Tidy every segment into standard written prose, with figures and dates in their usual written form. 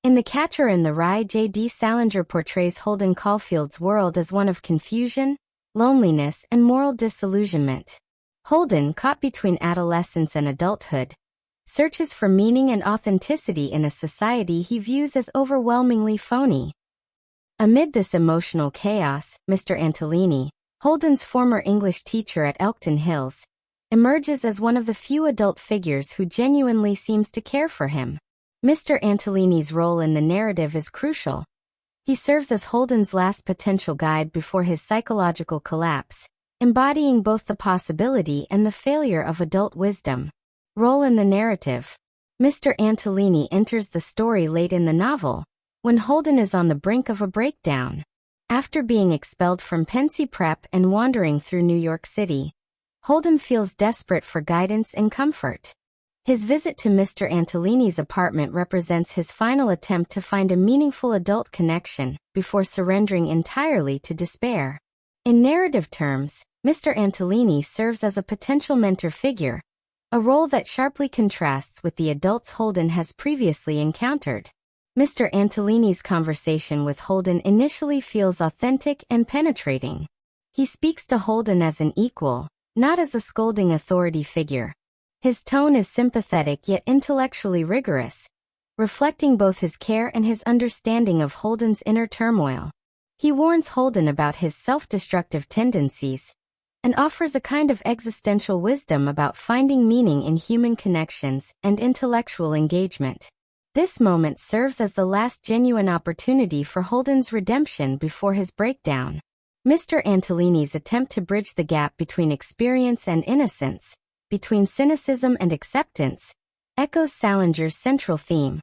In The Catcher in the Rye, J.D. Salinger portrays Holden Caulfield's world as one of confusion, loneliness, and moral disillusionment. Holden, caught between adolescence and adulthood, searches for meaning and authenticity in a society he views as overwhelmingly phony. Amid this emotional chaos, Mr. Antolini, Holden's former English teacher at Elkton Hills, emerges as one of the few adult figures who genuinely seems to care for him. Mr. Antolini's role in the narrative is crucial. He serves as Holden's last potential guide before his psychological collapse, embodying both the possibility and the failure of adult wisdom. Role in the narrative. Mr. Antolini enters the story late in the novel, when Holden is on the brink of a breakdown. After being expelled from Pensy Prep and wandering through New York City, Holden feels desperate for guidance and comfort. His visit to Mr. Antolini's apartment represents his final attempt to find a meaningful adult connection, before surrendering entirely to despair. In narrative terms, Mr. Antolini serves as a potential mentor figure, a role that sharply contrasts with the adults Holden has previously encountered. Mr. Antolini's conversation with Holden initially feels authentic and penetrating. He speaks to Holden as an equal, not as a scolding authority figure. His tone is sympathetic yet intellectually rigorous, reflecting both his care and his understanding of Holden's inner turmoil. He warns Holden about his self-destructive tendencies, and offers a kind of existential wisdom about finding meaning in human connections and intellectual engagement. This moment serves as the last genuine opportunity for Holden's redemption before his breakdown. Mr. Antolini's attempt to bridge the gap between experience and innocence, between cynicism and acceptance, echoes Salinger's central theme: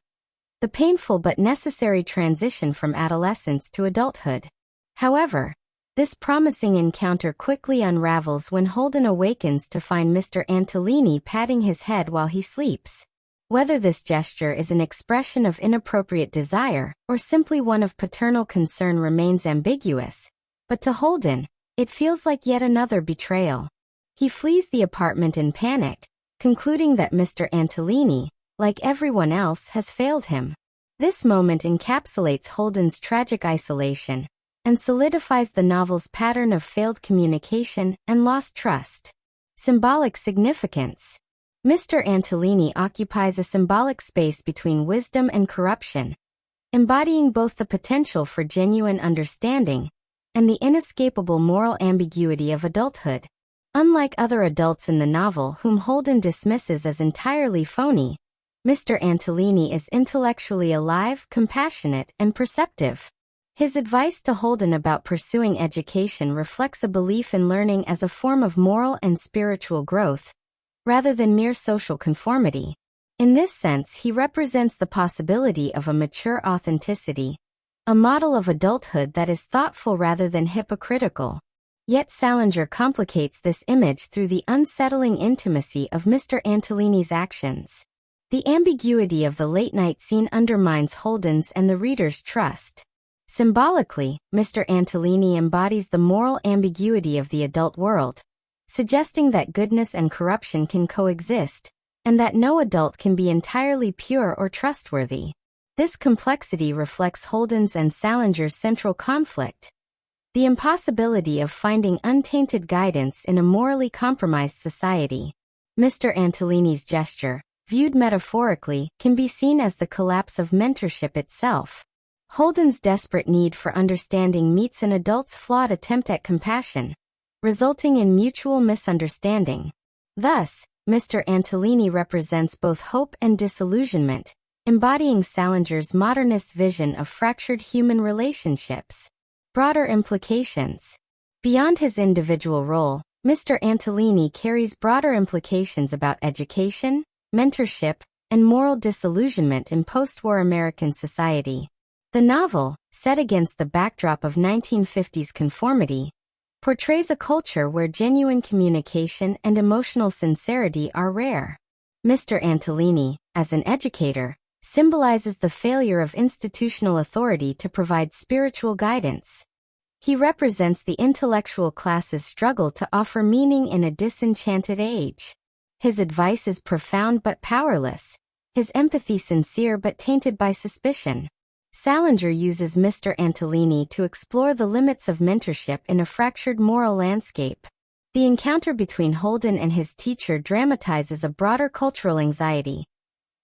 the painful but necessary transition from adolescence to adulthood. However, this promising encounter quickly unravels when Holden awakens to find Mr. Antolini patting his head while he sleeps. Whether this gesture is an expression of inappropriate desire or simply one of paternal concern remains ambiguous, but to Holden, it feels like yet another betrayal. He flees the apartment in panic, concluding that Mr. Antolini, like everyone else, has failed him. This moment encapsulates Holden's tragic isolation and solidifies the novel's pattern of failed communication and lost trust. Symbolic significance. Mr. Antolini occupies a symbolic space between wisdom and corruption, embodying both the potential for genuine understanding and the inescapable moral ambiguity of adulthood. Unlike other adults in the novel whom Holden dismisses as entirely phony, Mr. Antolini is intellectually alive, compassionate, and perceptive. His advice to Holden about pursuing education reflects a belief in learning as a form of moral and spiritual growth, rather than mere social conformity. In this sense, he represents the possibility of a mature authenticity, a model of adulthood that is thoughtful rather than hypocritical. Yet Salinger complicates this image through the unsettling intimacy of Mr. Antolini's actions. The ambiguity of the late-night scene undermines Holden's and the reader's trust. Symbolically, Mr. Antolini embodies the moral ambiguity of the adult world, suggesting that goodness and corruption can coexist, and that no adult can be entirely pure or trustworthy. This complexity reflects Holden's and Salinger's central conflict: the impossibility of finding untainted guidance in a morally compromised society. Mr. Antolini's gesture, viewed metaphorically, can be seen as the collapse of mentorship itself. Holden's desperate need for understanding meets an adult's flawed attempt at compassion, resulting in mutual misunderstanding. Thus, Mr. Antolini represents both hope and disillusionment, embodying Salinger's modernist vision of fractured human relationships. Broader implications. Beyond his individual role, Mr. Antolini carries broader implications about education, mentorship, and moral disillusionment in post-war American society. The novel, set against the backdrop of 1950s conformity, portrays a culture where genuine communication and emotional sincerity are rare. Mr. Antolini, as an educator, symbolizes the failure of institutional authority to provide spiritual guidance. He represents the intellectual class's struggle to offer meaning in a disenchanted age. His advice is profound but powerless, his empathy sincere but tainted by suspicion. Salinger uses Mr. Antolini to explore the limits of mentorship in a fractured moral landscape. The encounter between Holden and his teacher dramatizes a broader cultural anxiety.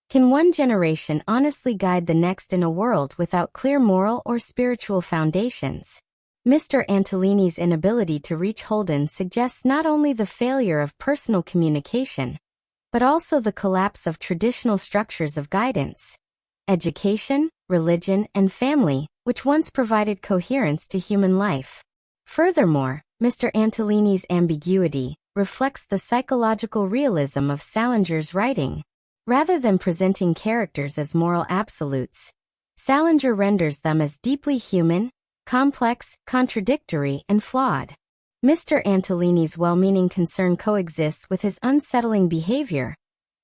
Can one generation honestly guide the next in a world without clear moral or spiritual foundations? Mr. Antolini's inability to reach Holden suggests not only the failure of personal communication, but also the collapse of traditional structures of guidance. Education, religion, and family, which once provided coherence to human life. Furthermore, Mr. Antolini's ambiguity reflects the psychological realism of Salinger's writing. Rather than presenting characters as moral absolutes, Salinger renders them as deeply human, complex, contradictory, and flawed. Mr. Antolini's well-meaning concern coexists with his unsettling behavior,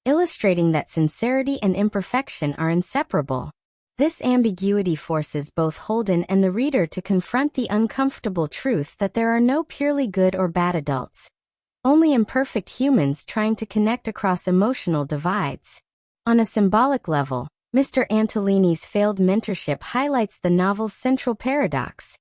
illustrating that sincerity and imperfection are inseparable. This ambiguity forces both Holden and the reader to confront the uncomfortable truth that there are no purely good or bad adults, only imperfect humans trying to connect across emotional divides. On a symbolic level, Mr. Antolini's failed mentorship highlights the novel's central paradox: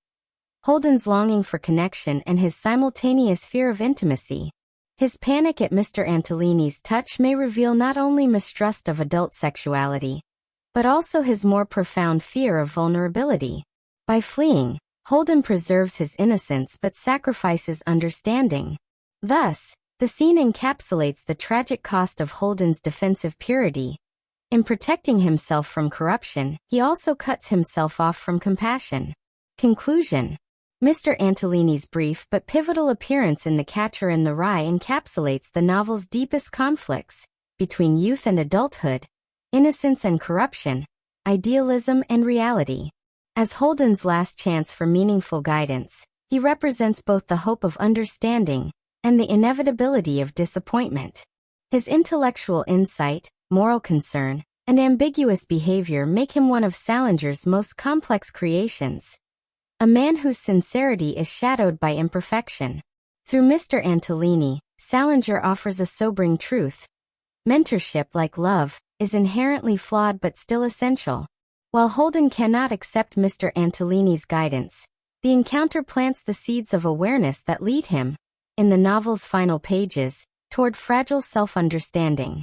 Holden's longing for connection and his simultaneous fear of intimacy. His panic at Mr. Antolini's touch may reveal not only mistrust of adult sexuality, but also his more profound fear of vulnerability. By fleeing, Holden preserves his innocence but sacrifices understanding. Thus, the scene encapsulates the tragic cost of Holden's defensive purity. In protecting himself from corruption, he also cuts himself off from compassion. Conclusion: Mr. Antolini's brief but pivotal appearance in The Catcher in the Rye encapsulates the novel's deepest conflicts between youth and adulthood, innocence and corruption, idealism and reality. As Holden's last chance for meaningful guidance, he represents both the hope of understanding and the inevitability of disappointment. His intellectual insight, moral concern, and ambiguous behavior make him one of Salinger's most complex creations. A man whose sincerity is shadowed by imperfection. Through Mr. Antolini, Salinger offers a sobering truth. Mentorship, like love, is inherently flawed but still essential. While Holden cannot accept Mr. Antolini's guidance, the encounter plants the seeds of awareness that lead him, in the novel's final pages, toward fragile self-understanding.